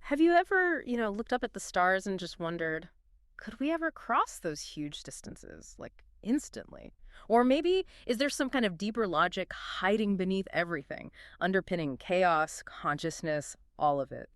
Have you ever, looked up at the stars and just wondered, could we ever cross those huge distances, like instantly? Or maybe is there some kind of deeper logic hiding beneath everything, underpinning chaos, consciousness, all of it?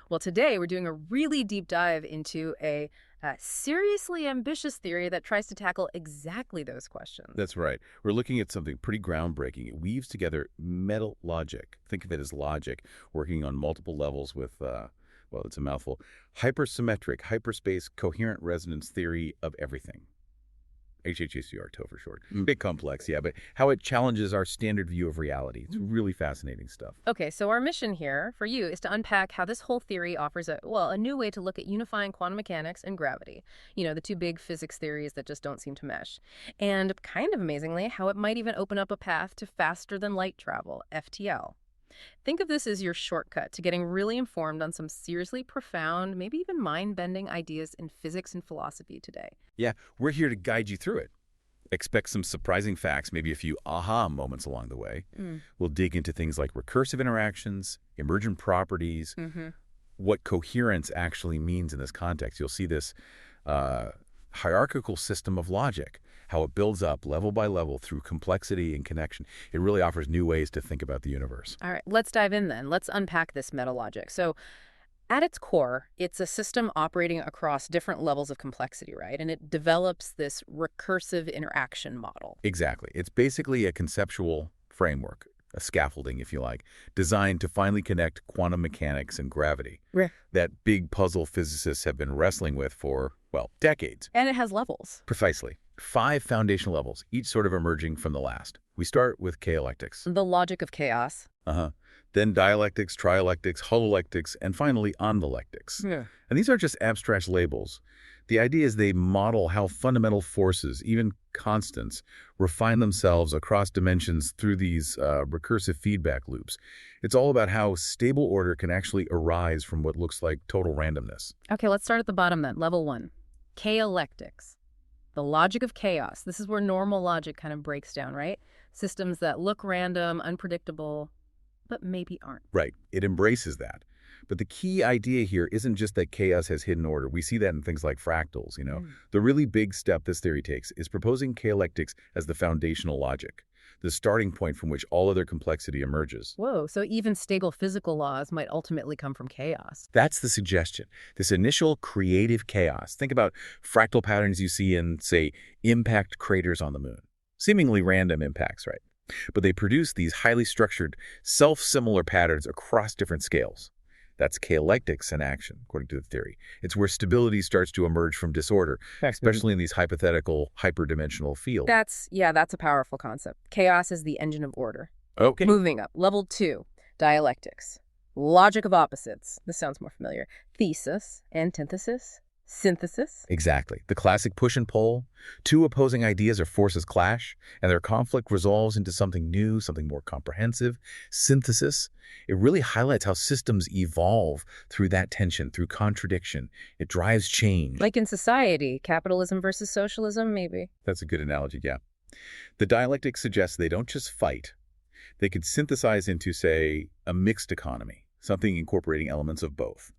Well, today we're doing a really deep dive into a seriously ambitious theory that tries to tackle exactly those questions. That's right. We're looking at something pretty groundbreaking. It weaves together metal logic. Think of it as logic, working on multiple levels with, well, it's a mouthful, hypersymmetric, hyperspace, coherent resonance theory of everything. HHACR, TOE for short. Bit complex, yeah, but how it challenges our standard view of reality. It's really fascinating stuff. Okay, so our mission here for you is to unpack how this whole theory offers a new way to look at unifying quantum mechanics and gravity. The two big physics theories that just don't seem to mesh. And kind of amazingly, how it might even open up a path to faster than light travel, FTL. Think of this as your shortcut to getting really informed on some seriously profound, maybe even mind-bending ideas in physics and philosophy today. Yeah, we're here to guide you through it. Expect some surprising facts, maybe a few aha moments along the way. We'll dig into things like recursive interactions, emergent properties, what coherence actually means in this context. You'll see this hierarchical system of logic, how it builds up level by level through complexity and connection. It really offers new ways to think about the universe. All right, let's dive in then. Let's unpack this metalogic. So at its core, it's a system operating across different levels of complexity, right? And it develops this recursive interaction model. Exactly. It's basically a conceptual framework, a scaffolding, if you like, designed to finally connect quantum mechanics and gravity. Right. That big puzzle physicists have been wrestling with for, well, decades. And it has levels. Precisely. 5 foundational levels, each sort of emerging from the last. We start with chaolectics. The logic of chaos. Then dialectics, trilectics, hololectics, and finally omnilectics. Yeah. And these aren't just abstract labels. The idea is they model how fundamental forces, even constants, refine themselves across dimensions through these recursive feedback loops. It's all about how stable order can actually arise from what looks like total randomness. Okay, let's start at the bottom then. Level 1, chaolectics. The logic of chaos. This is where normal logic kind of breaks down, right? Systems that look random, unpredictable, but maybe aren't. Right. It embraces that. But the key idea here isn't just that chaos has hidden order. We see that in things like fractals, The really big step this theory takes is proposing chaolectics as the foundational logic, the starting point from which all other complexity emerges. Whoa, so even stable physical laws might ultimately come from chaos. That's the suggestion. This initial creative chaos. Think about fractal patterns you see in, say, impact craters on the moon. Seemingly random impacts, right? But they produce these highly structured, self-similar patterns across different scales. That's chaolectics in action, according to the theory. It's where stability starts to emerge from disorder, especially in these hypothetical, hyperdimensional fields. That's a powerful concept. Chaos is the engine of order. Okay. Moving up, level 2, dialectics. Logic of opposites. This sounds more familiar. Thesis, antithesis, synthesis. Exactly. The classic push and pull. 2 opposing ideas or forces clash, and their conflict resolves into something new, something more comprehensive. Synthesis. It really highlights how systems evolve through that tension, through contradiction. It drives change. Like in society, capitalism versus socialism, maybe. That's a good analogy, yeah. The dialectic suggests they don't just fight. They could synthesize into, say, a mixed economy, something incorporating elements of both.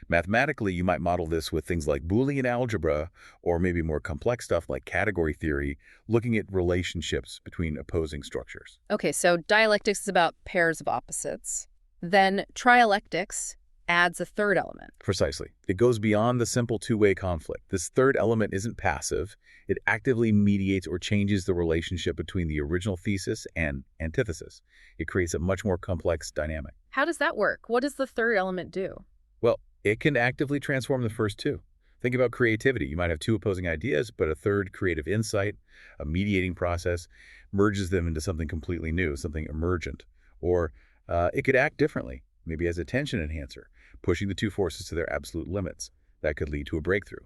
Mathematically, you might model this with things like Boolean algebra, or maybe more complex stuff like category theory, looking at relationships between opposing structures. Okay, so dialectics is about pairs of opposites. Then trialectics adds a third element. Precisely. It goes beyond the simple two-way conflict. This third element isn't passive. It actively mediates or changes the relationship between the original thesis and antithesis. It creates a much more complex dynamic. How does that work? What does the third element do? Well, it can actively transform the first 2. Think about creativity. You might have 2 opposing ideas, but a third creative insight, a mediating process, merges them into something completely new, something emergent. Or it could act differently, maybe as a tension enhancer, pushing the 2 forces to their absolute limits. That could lead to a breakthrough,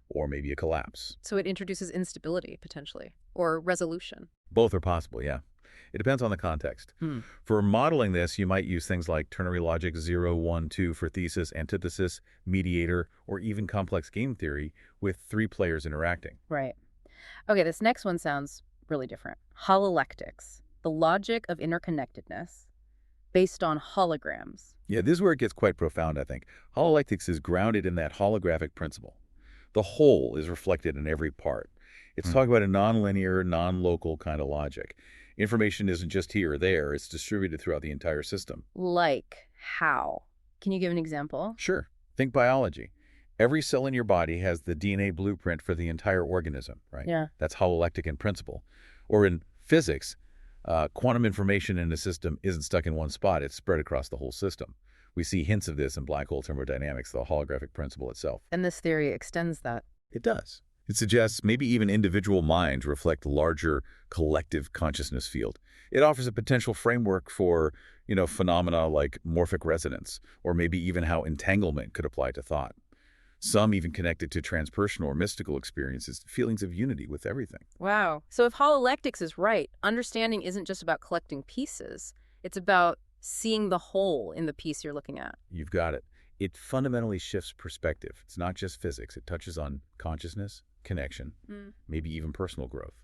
or maybe a collapse. So it introduces instability, potentially, or resolution. Both are possible, yeah. It depends on the context. For modeling this, you might use things like ternary logic 0, 1, 2 for thesis, antithesis, mediator, or even complex game theory with 3 players interacting. Right. Okay, this next one sounds really different. Hololectics, the logic of interconnectedness. based on holograms. Yeah, this is where it gets quite profound, I think. Hololectics is grounded in that holographic principle. The whole is reflected in every part. It's talking about a nonlinear, non-local kind of logic. Information isn't just here or there, it's distributed throughout the entire system. Like how? Can you give an example? Sure. Think biology. Every cell in your body has the DNA blueprint for the entire organism, right? Yeah. That's hololectic in principle. Or in physics, quantum information in a system isn't stuck in one spot, it's spread across the whole system. We see hints of this in black hole thermodynamics, the holographic principle itself. And this theory extends that. It does. It suggests maybe even individual minds reflect the larger collective consciousness field. It offers a potential framework for, phenomena like morphic resonance, or maybe even how entanglement could apply to thought. Some even connected to transpersonal or mystical experiences, feelings of unity with everything. Wow. So if hololectics is right, understanding isn't just about collecting pieces. It's about seeing the whole in the piece you're looking at. You've got it. It fundamentally shifts perspective. It's not just physics. It touches on consciousness, connection, maybe even personal growth,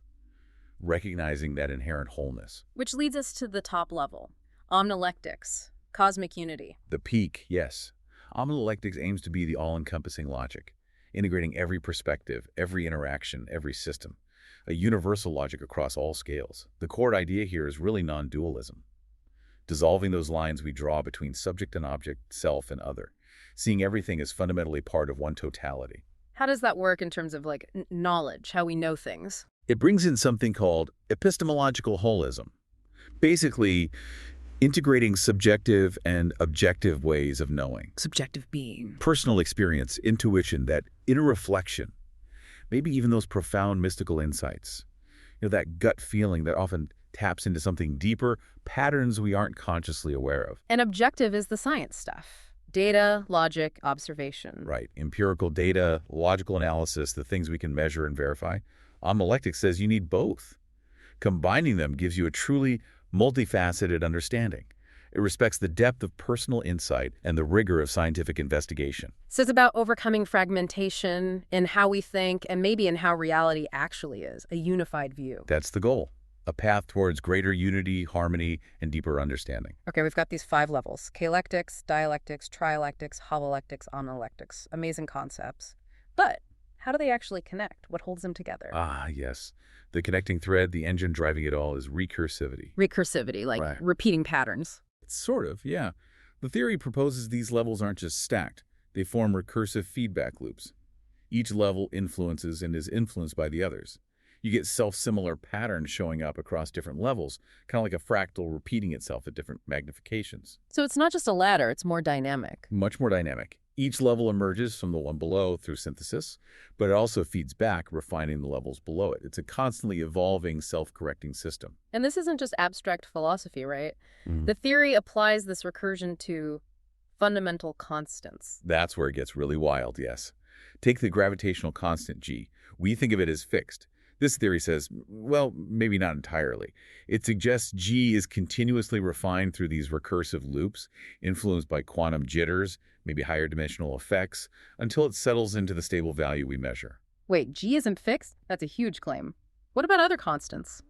recognizing that inherent wholeness. Which leads us to the top level, Omnilectics, cosmic unity. The peak, yes. Omnilectics aims to be the all-encompassing logic, integrating every perspective, every interaction, every system, a universal logic across all scales. The core idea here is really non-dualism, dissolving those lines we draw between subject and object, self and other, seeing everything as fundamentally part of one totality. How does that work in terms of knowledge, how we know things? It brings in something called epistemological holism, basically integrating subjective and objective ways of knowing. Subjective being. Personal experience, intuition, that inner reflection, maybe even those profound mystical insights. That gut feeling that often taps into something deeper, patterns we aren't consciously aware of. And objective is the science stuff. Data, logic, observation. Right. Empirical data, logical analysis, the things we can measure and verify. Omnilectics says you need both. Combining them gives you a truly multifaceted understanding. It respects the depth of personal insight and the rigor of scientific investigation. So it's about overcoming fragmentation in how we think and maybe in how reality actually is, a unified view. That's the goal. A path towards greater unity, harmony, and deeper understanding. Okay, we've got these 5 levels: chaolectics, dialectics, trilectics, hololectics, omnilectics. Amazing concepts. But how do they actually connect? What holds them together? Ah, yes. The connecting thread, the engine driving it all, is recursivity. Recursivity, like Right. repeating patterns. Sort of, yeah. The theory proposes these levels aren't just stacked. They form recursive feedback loops. Each level influences and is influenced by the others. You get self-similar patterns showing up across different levels, kind of like a fractal repeating itself at different magnifications. So it's not just a ladder, it's more dynamic. Much more dynamic. Each level emerges from the one below through synthesis, but it also feeds back, refining the levels below it. It's a constantly evolving, self-correcting system. And this isn't just abstract philosophy, right? The theory applies this recursion to fundamental constants. That's where it gets really wild, yes. Take the gravitational constant g. We think of it as fixed. This theory says, well, maybe not entirely. It suggests g is continuously refined through these recursive loops, influenced by quantum jitters, maybe higher dimensional effects, until it settles into the stable value we measure. Wait, G isn't fixed? That's a huge claim. What about other constants?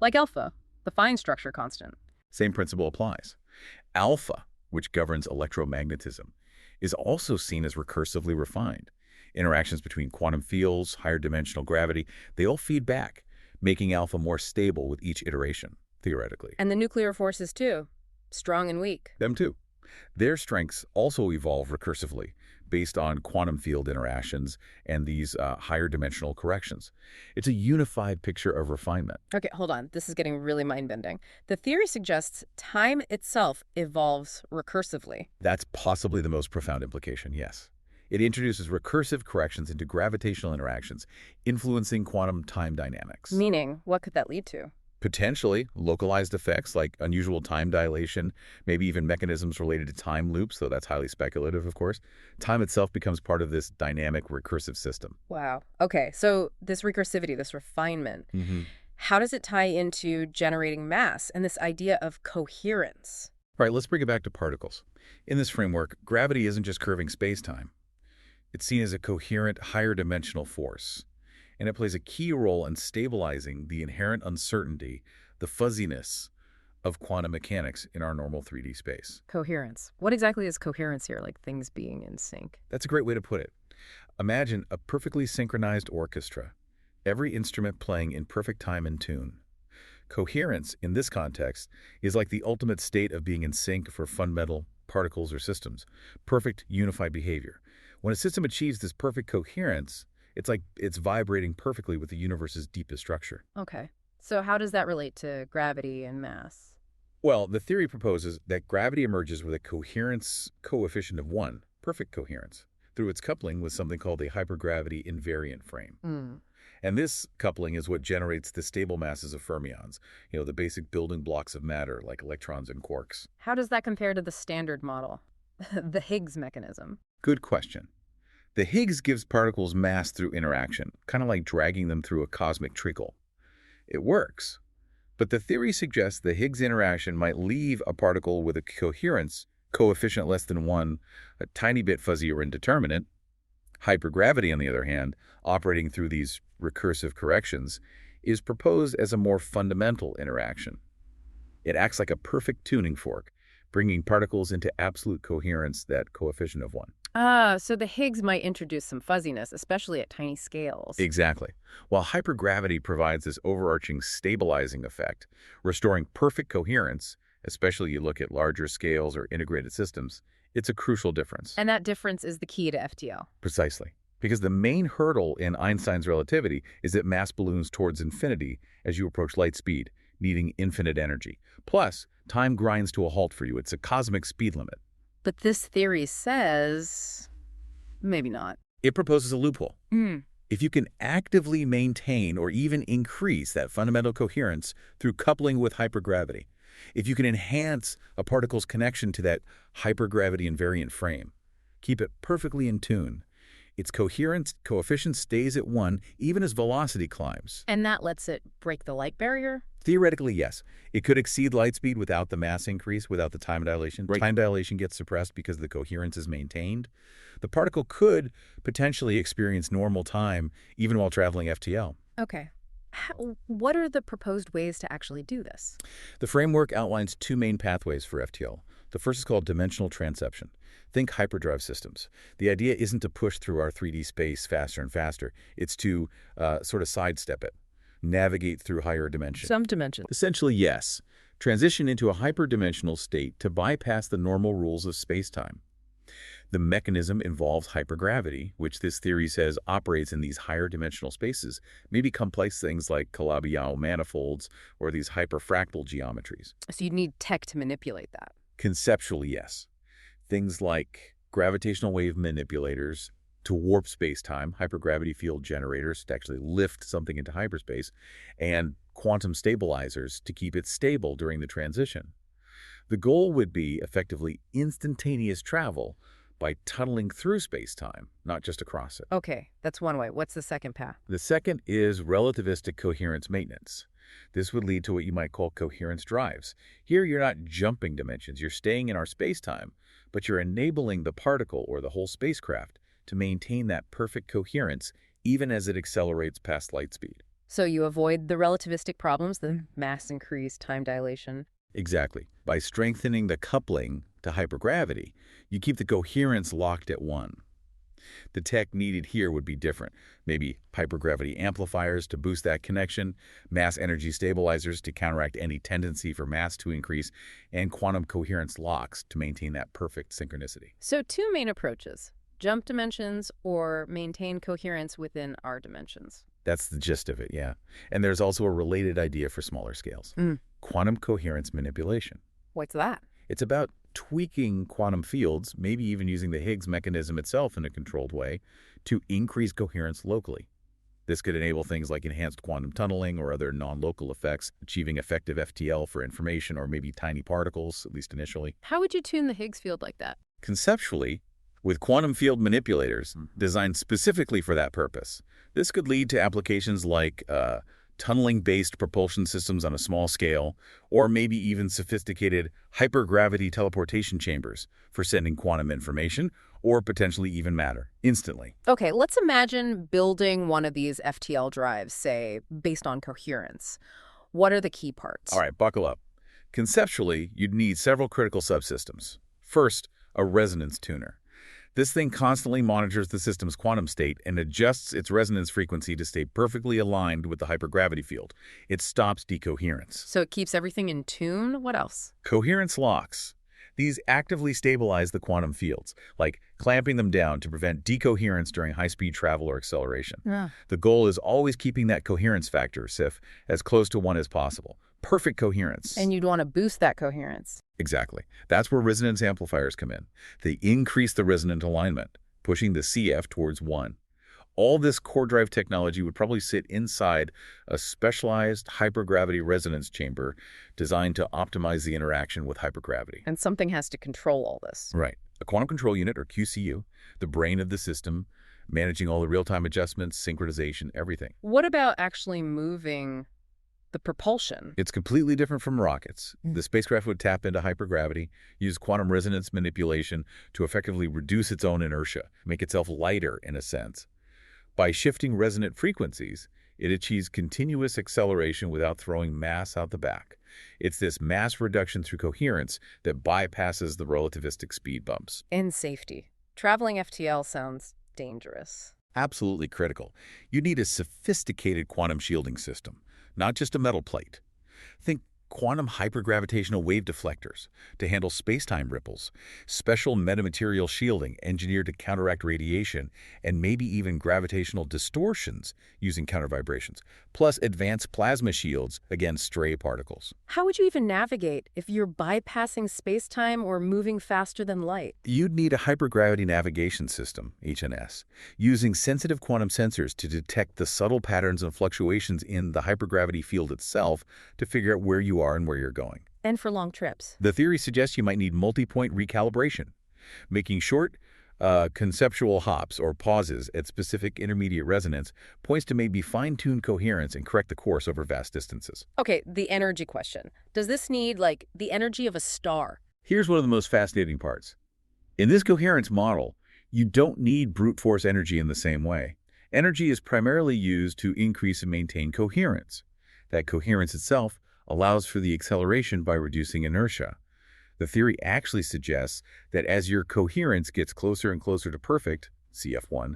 Like alpha, the fine structure constant. Same principle applies. Alpha, which governs electromagnetism, is also seen as recursively refined. Interactions between quantum fields, higher dimensional gravity, they all feed back, making alpha more stable with each iteration, theoretically. And the nuclear forces too, strong and weak. Them too. Their strengths also evolve recursively, based on quantum field interactions and these higher dimensional corrections. It's a unified picture of refinement. Okay, hold on. This is getting really mind-bending. The theory suggests time itself evolves recursively. That's possibly the most profound implication, yes. It introduces recursive corrections into gravitational interactions, influencing quantum time dynamics. Meaning, what could that lead to? Potentially, localized effects like unusual time dilation, maybe even mechanisms related to time loops, though that's highly speculative, of course. Time itself becomes part of this dynamic recursive system. Wow. Okay, so this recursivity, this refinement, how does it tie into generating mass and this idea of coherence? All right, let's bring it back to particles. In this framework, gravity isn't just curving space-time. It's seen as a coherent, higher dimensional force, and it plays a key role in stabilizing the inherent uncertainty, the fuzziness of quantum mechanics in our normal 3D space. Coherence. What exactly is coherence here, like things being in sync? That's a great way to put it. Imagine a perfectly synchronized orchestra, every instrument playing in perfect time and tune. Coherence, in this context, is like the ultimate state of being in sync for fundamental particles or systems, perfect unified behavior. When a system achieves this perfect coherence, it's like it's vibrating perfectly with the universe's deepest structure. Okay. So how does that relate to gravity and mass? Well, the theory proposes that gravity emerges with a coherence coefficient of 1, perfect coherence, through its coupling with something called a hypergravity invariant frame. And this coupling is what generates the stable masses of fermions, the basic building blocks of matter like electrons and quarks. How does that compare to the standard model, the Higgs mechanism? Good question. The Higgs gives particles mass through interaction, kind of like dragging them through a cosmic treacle. It works, but the theory suggests the Higgs interaction might leave a particle with a coherence coefficient less than 1 a tiny bit fuzzy or indeterminate. Hypergravity, on the other hand, operating through these recursive corrections, is proposed as a more fundamental interaction. It acts like a perfect tuning fork, bringing particles into absolute coherence, that coefficient of 1. So the Higgs might introduce some fuzziness, especially at tiny scales. Exactly. While hypergravity provides this overarching stabilizing effect, restoring perfect coherence, especially you look at larger scales or integrated systems, it's a crucial difference. And that difference is the key to FTL. Precisely. Because the main hurdle in Einstein's relativity is that mass balloons towards infinity as you approach light speed, needing infinite energy. Plus, time grinds to a halt for you. It's a cosmic speed limit. But this theory says maybe not. It proposes a loophole. If you can actively maintain or even increase that fundamental coherence through coupling with hypergravity, if you can enhance a particle's connection to that hypergravity invariant frame, keep it perfectly in tune, its coherence coefficient stays at 1 even as velocity climbs. And that lets it break the light barrier? Theoretically, yes. It could exceed light speed without the mass increase, without the time dilation. Right. Time dilation gets suppressed because the coherence is maintained. The particle could potentially experience normal time even while traveling FTL. Okay. What are the proposed ways to actually do this? The framework outlines 2 main pathways for FTL. The first is called dimensional transception. Think hyperdrive systems. The idea isn't to push through our 3D space faster and faster. It's to sort of sidestep it, navigate through higher dimensions. Some dimensions. Essentially, yes. Transition into a hyperdimensional state to bypass the normal rules of space-time. The mechanism involves hypergravity, which this theory says operates in these higher dimensional spaces, maybe complex things like Calabi-Yau manifolds or these hyperfractal geometries. So you'd need tech to manipulate that. Conceptually, yes. Things like gravitational wave manipulators to warp space-time, hypergravity field generators to actually lift something into hyperspace, and quantum stabilizers to keep it stable during the transition. The goal would be effectively instantaneous travel by tunneling through space-time, not just across it. Okay, that's one way. What's the second path? The second is relativistic coherence maintenance. This would lead to what you might call coherence drives. Here, you're not jumping dimensions. You're staying in our space-time, but you're enabling the particle or the whole spacecraft to maintain that perfect coherence even as it accelerates past light speed. So you avoid the relativistic problems, the mass increase, time dilation. Exactly. By strengthening the coupling to hypergravity, you keep the coherence locked at 1. The tech needed here would be different. Maybe hypergravity amplifiers to boost that connection, mass energy stabilizers to counteract any tendency for mass to increase, and quantum coherence locks to maintain that perfect synchronicity. So 2 main approaches: jump dimensions or maintain coherence within our dimensions. That's the gist of it, yeah. And there's also a related idea for smaller scales. Quantum coherence manipulation. What's that? It's about tweaking quantum fields, maybe even using the Higgs mechanism itself in a controlled way, to increase coherence locally. This could enable things like enhanced quantum tunneling or other non-local effects, achieving effective FTL for information or maybe tiny particles, at least initially. How would you tune the Higgs field like that? Conceptually, with quantum field manipulators designed specifically for that purpose. This could lead to applications like tunneling-based propulsion systems on a small scale, or maybe even sophisticated hypergravity teleportation chambers for sending quantum information, or potentially even matter, instantly. Okay, let's imagine building one of these FTL drives, say, based on coherence. What are the key parts? All right, buckle up. Conceptually, you'd need several critical subsystems. First, a resonance tuner. This thing constantly monitors the system's quantum state and adjusts its resonance frequency to stay perfectly aligned with the hypergravity field. It stops decoherence. So it keeps everything in tune? What else? Coherence locks. These actively stabilize the quantum fields, like clamping them down to prevent decoherence during high-speed travel or acceleration. Yeah. The goal is always keeping that coherence factor, CIF, as close to 1 as possible. Perfect coherence. And you'd want to boost that coherence. Exactly. That's where resonance amplifiers come in. They increase the resonant alignment, pushing the CF towards 1. All this core drive technology would probably sit inside a specialized hypergravity resonance chamber designed to optimize the interaction with hypergravity. And something has to control all this. Right. A quantum control unit, or QCU, the brain of the system, managing all the real-time adjustments, synchronization, everything. What about actually moving the propulsion? It's completely different from rockets. The spacecraft would tap into hypergravity, use quantum resonance manipulation to effectively reduce its own inertia, make itself lighter in a sense. By shifting resonant frequencies, it achieves continuous acceleration without throwing mass out the back. It's this mass reduction through coherence that bypasses the relativistic speed bumps. And safety. Traveling FTL sounds dangerous. Absolutely critical. You need a sophisticated quantum shielding system, not just a metal plate. Think quantum hypergravitational wave deflectors to handle space-time ripples, special metamaterial shielding engineered to counteract radiation, and maybe even gravitational distortions using countervibrations, plus advanced plasma shields against stray particles. How would you even navigate if you're bypassing space-time or moving faster than light? You'd need a hypergravity navigation system, HNS, using sensitive quantum sensors to detect the subtle patterns and fluctuations in the hypergravity field itself to figure out where you are and where you're going. And for long trips. The theory suggests you might need multi-point recalibration, making short, conceptual hops or pauses at specific intermediate resonance points to maybe fine-tune coherence and correct the course over vast distances. Okay, the energy question. Does this need, like, the energy of a star? Here's one of the most fascinating parts. In this coherence model, you don't need brute force energy in the same way. Energy is primarily used to increase and maintain coherence. That coherence itself allows for the acceleration by reducing inertia. The theory actually suggests that as your coherence gets closer and closer to perfect, CF1,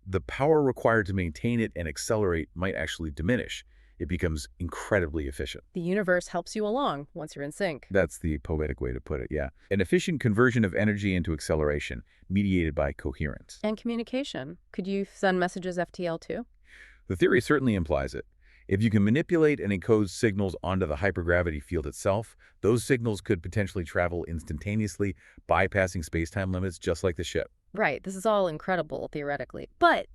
the power required to maintain it and accelerate might actually diminish. It becomes incredibly efficient. The universe helps you along once you're in sync. That's the poetic way to put it, yeah. An efficient conversion of energy into acceleration, mediated by coherence. And communication. Could you send messages FTL too? The theory certainly implies it. If you can manipulate and encode signals onto the hypergravity field itself, those signals could potentially travel instantaneously, bypassing space-time limits just like the ship. Right, this is all incredible, theoretically. But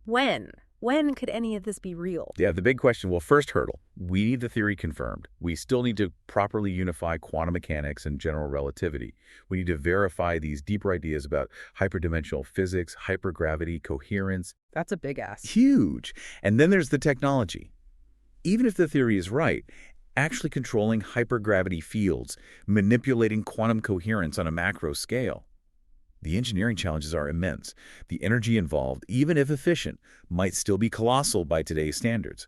when? When could any of this be real? Yeah, the big question, well, first hurdle, we need the theory confirmed. We still need to properly unify quantum mechanics and general relativity. We need to verify these deeper ideas about hyperdimensional physics, hypergravity, coherence. That's a big ask. Huge. And then there's the technology. Even if the theory is right, actually controlling hypergravity fields, manipulating quantum coherence on a macro scale. The engineering challenges are immense. The energy involved, even if efficient, might still be colossal by today's standards.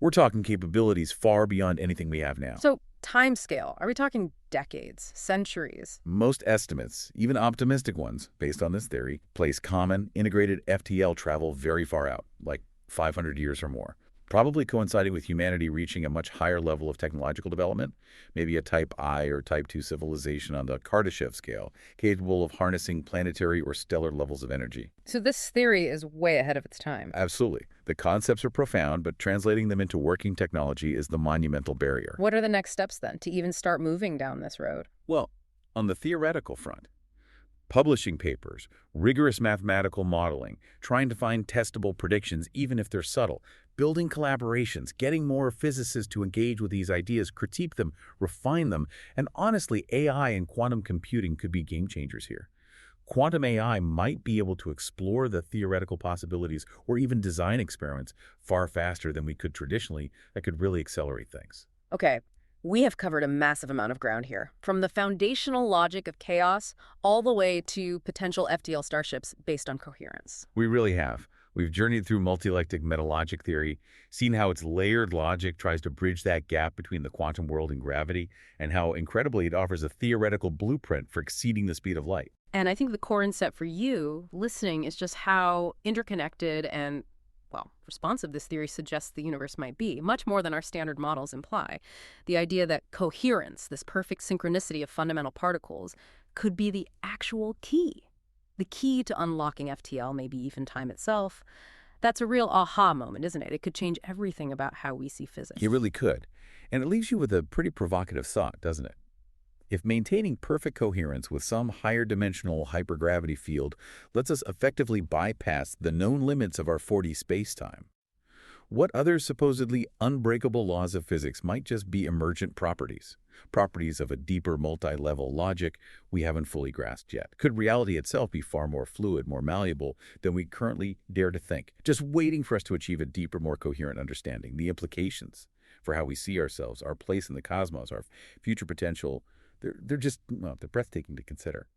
We're talking capabilities far beyond anything we have now. So, timescale. Are we talking decades, centuries? Most estimates, even optimistic ones, based on this theory, place common, integrated FTL travel very far out, like 500 years or more. Probably coinciding with humanity reaching a much higher level of technological development, maybe a Type I or Type II civilization on the Kardashev scale, capable of harnessing planetary or stellar levels of energy. So this theory is way ahead of its time. Absolutely. The concepts are profound, but translating them into working technology is the monumental barrier. What are the next steps then to even start moving down this road? Well, on the theoretical front, publishing papers, rigorous mathematical modeling, trying to find testable predictions even if they're subtle, building collaborations, getting more physicists to engage with these ideas, critique them, refine them, and honestly, AI and quantum computing could be game changers here. Quantum AI might be able to explore the theoretical possibilities or even design experiments far faster than we could traditionally that could really accelerate things. Okay, we have covered a massive amount of ground here, from the foundational logic of chaos all the way to potential FTL starships based on coherence. We really have. We've journeyed through multi-lectic metalogic theory, seen how its layered logic tries to bridge that gap between the quantum world and gravity, and how incredibly it offers a theoretical blueprint for exceeding the speed of light. And I think the core insight for you listening is just how interconnected and, well, responsive this theory suggests the universe might be, much more than our standard models imply. The idea that coherence, this perfect synchronicity of fundamental particles, could be the actual key. The key to unlocking FTL, maybe even time itself. That's a real aha moment, isn't it? It could change everything about how we see physics. It really could. And it leaves you with a pretty provocative thought, doesn't it? If maintaining perfect coherence with some higher dimensional hypergravity field lets us effectively bypass the known limits of our 4D spacetime, what other supposedly unbreakable laws of physics might just be emergent properties? Properties of a deeper multi-level logic we haven't fully grasped yet. Could reality itself be far more fluid, more malleable than we currently dare to think, just waiting for us to achieve a deeper, more coherent understanding? The implications for how we see ourselves, our place in the cosmos, our future potential, they're just, well, they're breathtaking to consider.